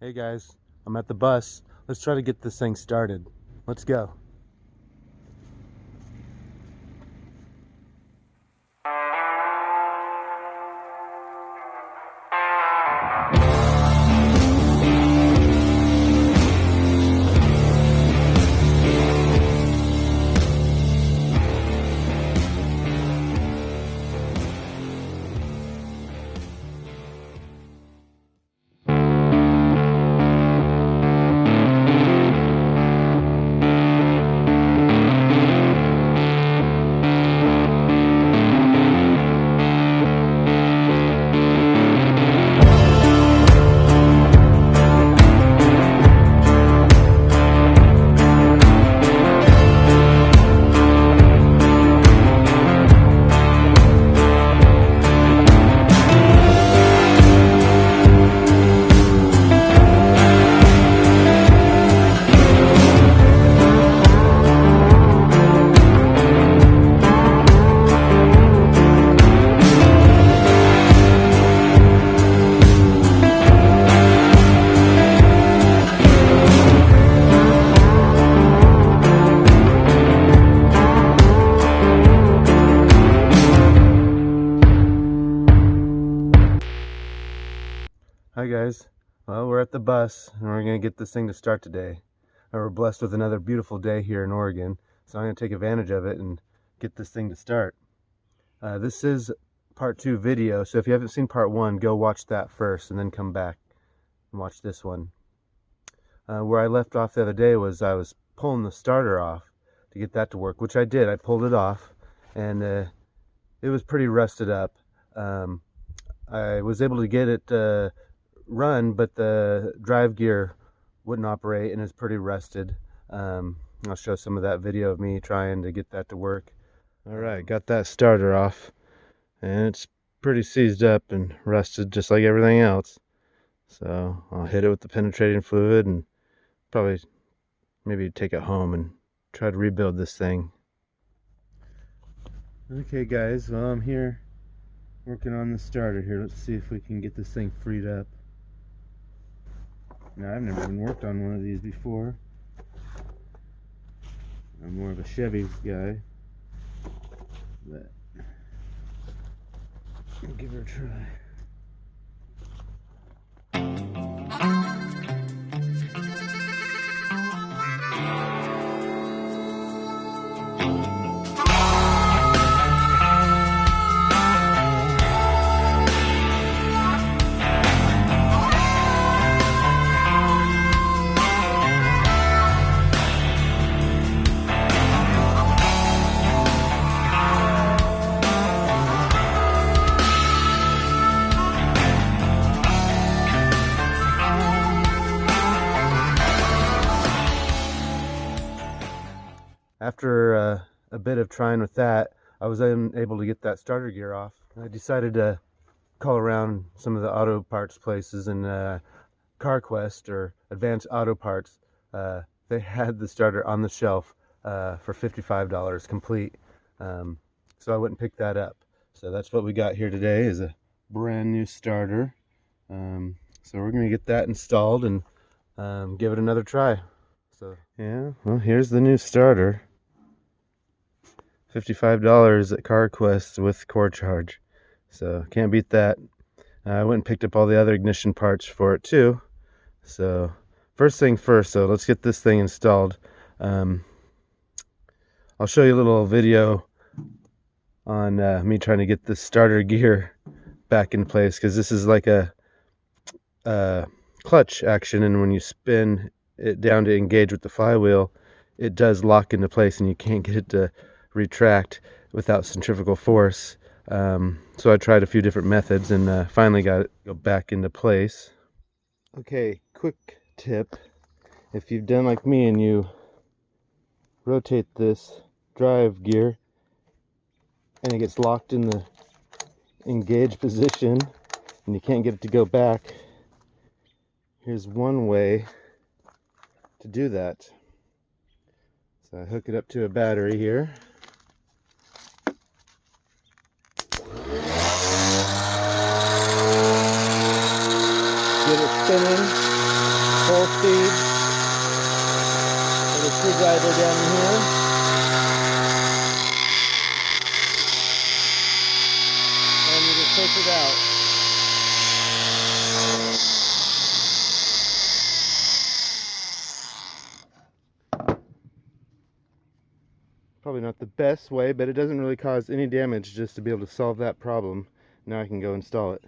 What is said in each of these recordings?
Hey guys, I'm at the bus. Let's try to get this thing started. Let's go. Hi guys. Well, we're at the bus and we're going to get this thing to start today. We're blessed with another beautiful day here in Oregon, so I'm going to take advantage of it and get this thing to start. This is part 2 video, so if you haven't seen part 1, go watch that first and then come back and watch this one. Where I left off the other day was I was pulling the starter off to get that to work, which I did. I pulled it off and it was pretty rusted up. I was able to get it run, but the drive gear wouldn't operate and is pretty rusted. I'll show some of that video of me trying to get that to work. Alright, got that starter off and it's pretty seized up and rusted just like everything else. So I'll hit it with the penetrating fluid and probably maybe take it home and try to rebuild this thing. Okay guys, well, I'm here working on the starter here. Let's see if we can get this thing freed up. Now, I've never even worked on one of these before. I'm more of a Chevy guy, but I'll give her a try. After a bit of trying with that, I was able to get that starter gear off. I decided to call around some of the auto parts places, and CarQuest or Advanced Auto Parts, they had the starter on the shelf for $55 complete. So I went and picked that up. So that's what we got here today, is a brand new starter. So we're going to get that installed and give it another try. So yeah, well, here's the new starter. $55 at CarQuest with core charge, so can't beat that. I went and picked up all the other ignition parts for it too. So first thing first, so let's get this thing installed. I'll show you a little video on me trying to get this starter gear back in place, because this is like a clutch action, and when you spin it down to engage with the flywheel, it does lock into place and you can't get it to retract without centrifugal force. So I tried a few different methods and finally got it to go back into place. Okay, quick tip: if you've done like me and you rotate this drive gear and it gets locked in the engage position and you can't get it to go back, here's one way to do that. So I hook it up to a battery here. Get it spinning. full speed with a screwdriver down in here. And you just push it out. Probably not the best way, but it doesn't really cause any damage just to be able to solve that problem. Now I can go install it.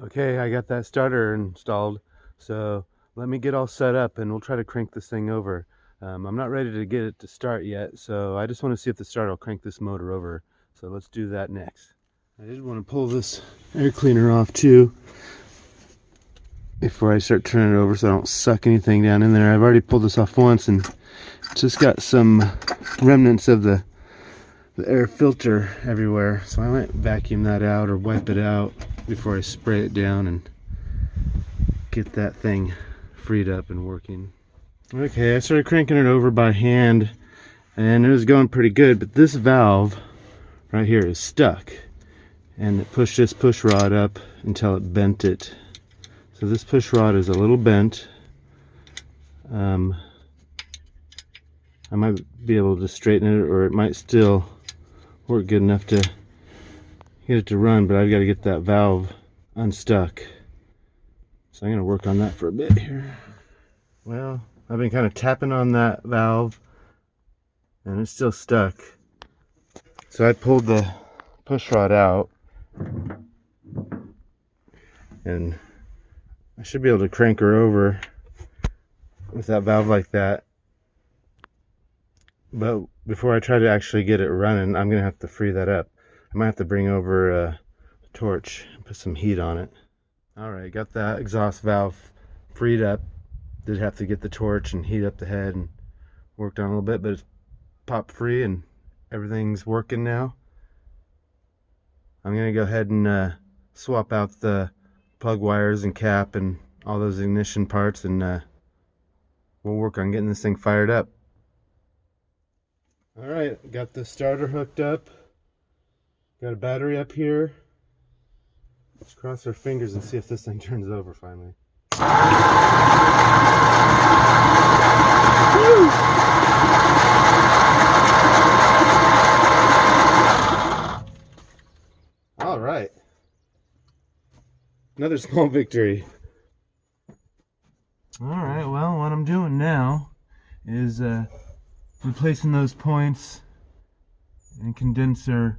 Okay, I got that starter installed, so let me get all set up and we'll try to crank this thing over. I'm not ready to get it to start yet, so I just want to see if the starter will crank this motor over. So let's do that next. I did want to pull this air cleaner off too before I start turning it over so I don't suck anything down in there. I've already pulled this off once and just got some remnants of the air filter everywhere, so I might vacuum that out or wipe it out before I spray it down and get that thing freed up and working. Okay, I started cranking it over by hand and it was going pretty good, but this valve right here is stuck and it pushed this push rod up until it bent it. So this push rod is a little bent. I might be able to straighten it, or it might still work good enough to get it to run, but I've got to get that valve unstuck. So I'm going to work on that for a bit here. Well, I've been kind of tapping on that valve and it's still stuck. So I pulled the push rod out and I should be able to crank her over with that valve like that. But before I try to actually get it running, I'm going to have to free that up. I might have to bring over a torch and put some heat on it. Alright, got that exhaust valve freed up. Did have to get the torch and heat up the head and worked on a little bit, but it's popped free and everything's working now. I'm going to go ahead and swap out the plug wires and cap and all those ignition parts, and we'll work on getting this thing fired up. Alright, got the starter hooked up. Got a battery up here. Let's cross our fingers and see if this thing turns over finally. Woo! Alright. Another small victory. Alright, well, what I'm doing now is replacing those points and condenser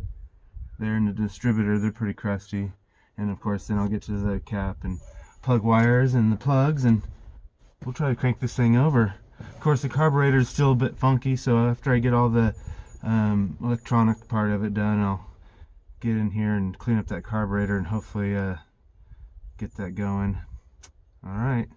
there in the distributor. They're pretty crusty. And of course then I'll get to the cap and plug wires and the plugs, and we'll try to crank this thing over. Of course the carburetor is still a bit funky, so after I get all the electronic part of it done, I'll get in here and clean up that carburetor and hopefully get that going. Alright.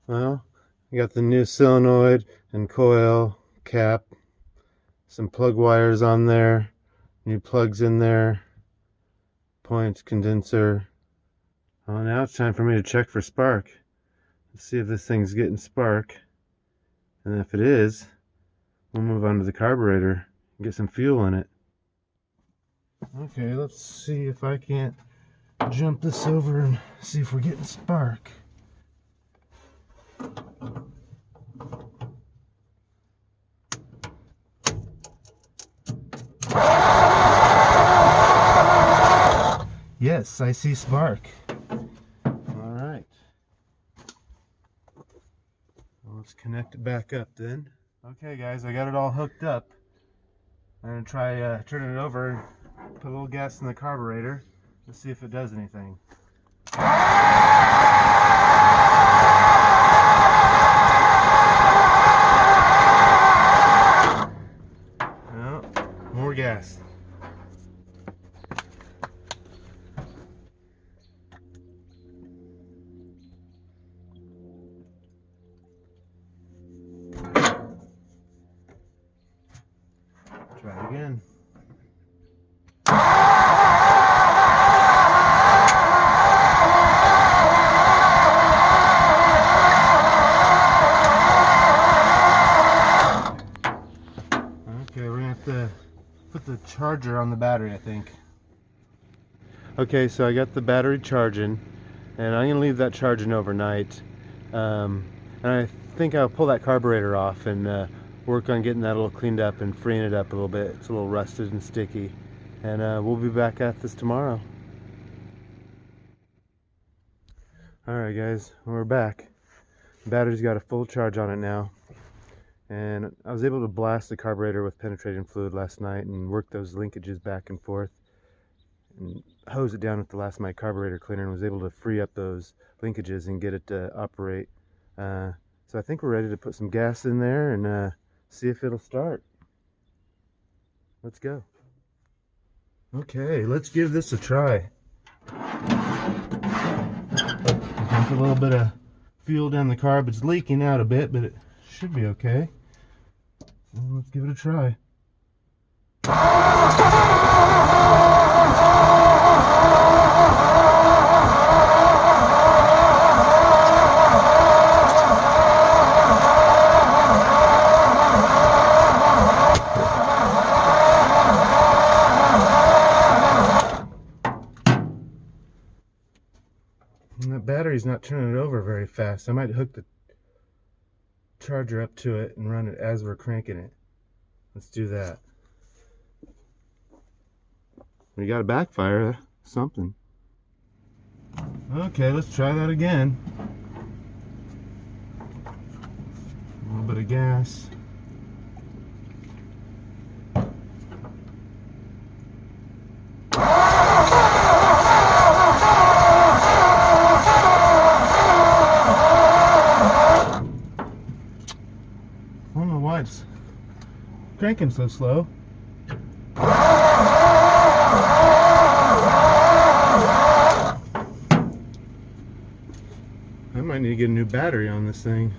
Well, you got the new solenoid and coil cap, some plug wires on there, new plugs in there, points, condenser. Well, now it's time for me to check for spark. Let's see if this thing's getting spark. And if it is, we'll move on to the carburetor and get some fuel in it. Okay, let's see if I can't jump this over and see if we're getting spark. Yes, I see spark. All right. Let's connect it back up then. Okay guys, I got it all hooked up. I'm going to try turning it over, put a little gas in the carburetor. Let's see if it does anything. No, more gas. Try it again. Okay, we're gonna have to put the charger on the battery, I think. Okay, so I got the battery charging, and I'm gonna leave that charging overnight. And I think I'll pull that carburetor off and work on getting that a little cleaned up and freeing it up a little bit. It's a little rusted and sticky, and we'll be back at this tomorrow. Alright guys, we're back. The battery's got a full charge on it now, and I was able to blast the carburetor with penetrating fluid last night and work those linkages back and forth and hose it down with the last night carburetor cleaner, and was able to free up those linkages and get it to operate. So I think we're ready to put some gas in there and see if it'll start. Let's go. Okay, let's give this a try. Dump a little bit of fuel down the carb. It's leaking out a bit, but it should be okay. Well, let's give it a try. And that battery's not turning it over very fast. I might hook the charger up to it and run it as we're cranking it. Let's do that. We got a backfire, something. Okay, let's try that again. A little bit of gas. I don't know why it's cranking so slow. I might need to get a new battery on this thing.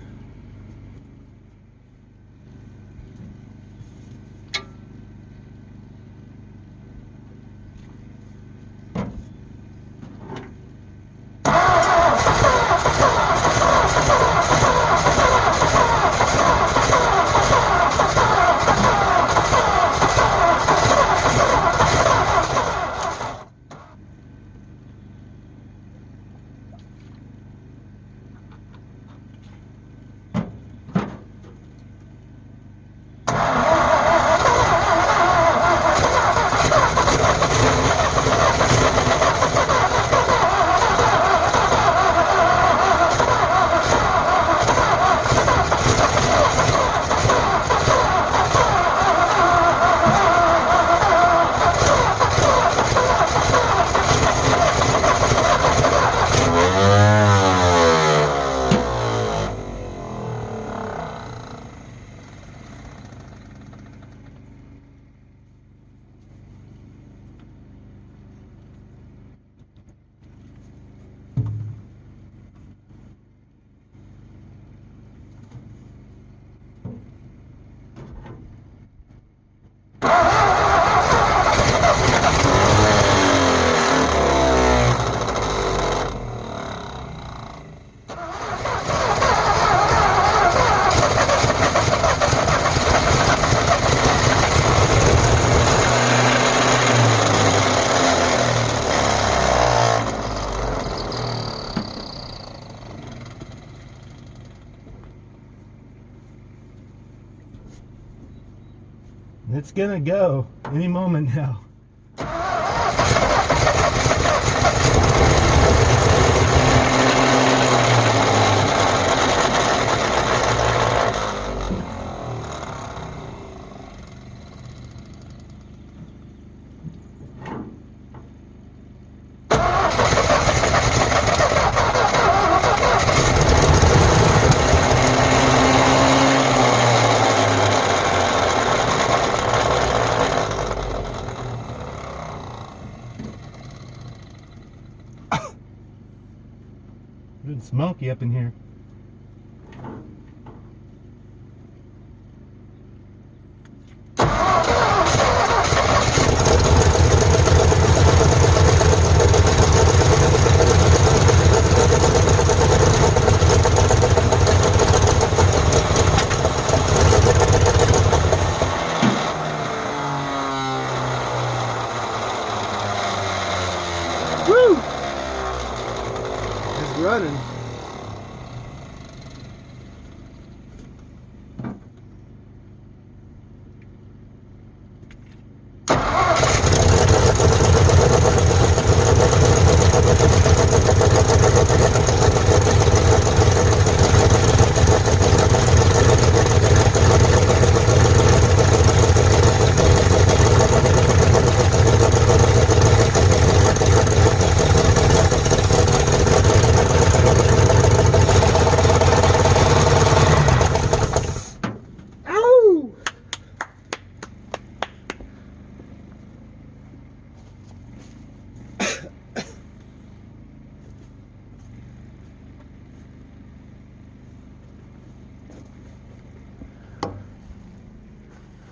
It's gonna go any moment now. smoky up in here. Woo! It's running.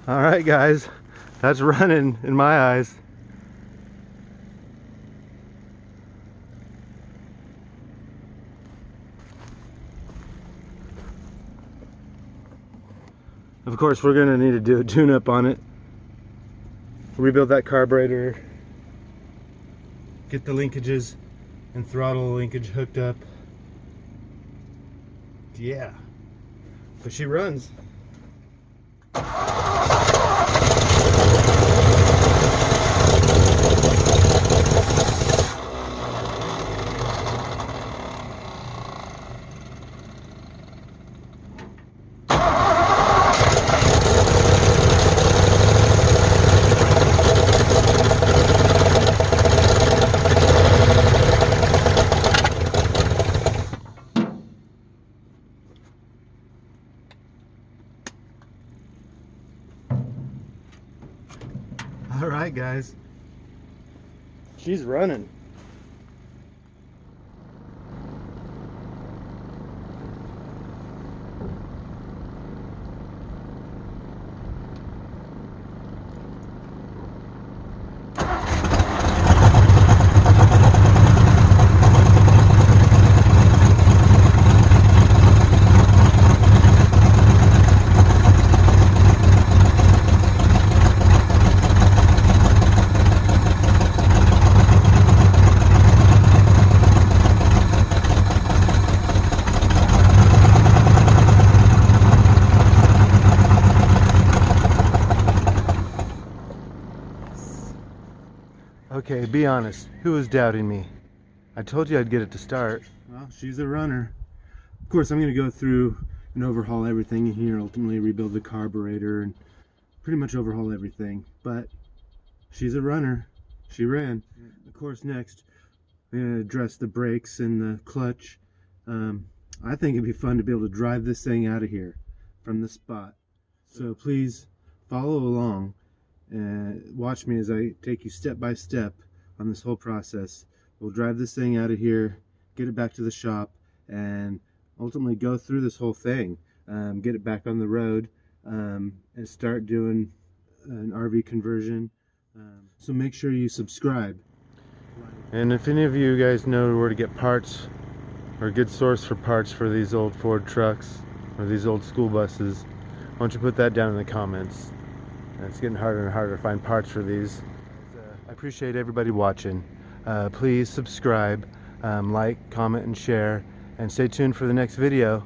All right, guys, that's running in my eyes. Of course, we're gonna need to do a tune-up on it, rebuild that carburetor, get the linkages and throttle linkage hooked up. Yeah, but she runs. All right, guys, she's running. Okay, be honest. Who was doubting me? I told you I'd get it to start. Well, she's a runner. Of course, I'm going to go through and overhaul everything in here, ultimately rebuild the carburetor and pretty much overhaul everything. But she's a runner. She ran. Of course, next, I'm going to address the brakes and the clutch. I think it'd be fun to be able to drive this thing out of here from the spot. So please follow along. Watch me as I take you step by step on this whole process. We'll drive this thing out of here, get it back to the shop, and ultimately go through this whole thing, get it back on the road, and start doing an RV conversion. So make sure you subscribe. And if any of you guys know where to get parts, or a good source for parts for these old Ford trucks or these old school buses, why don't you put that down in the comments. It's getting harder and harder to find parts for these. I appreciate everybody watching. Please subscribe, like, comment, and share, and stay tuned for the next video.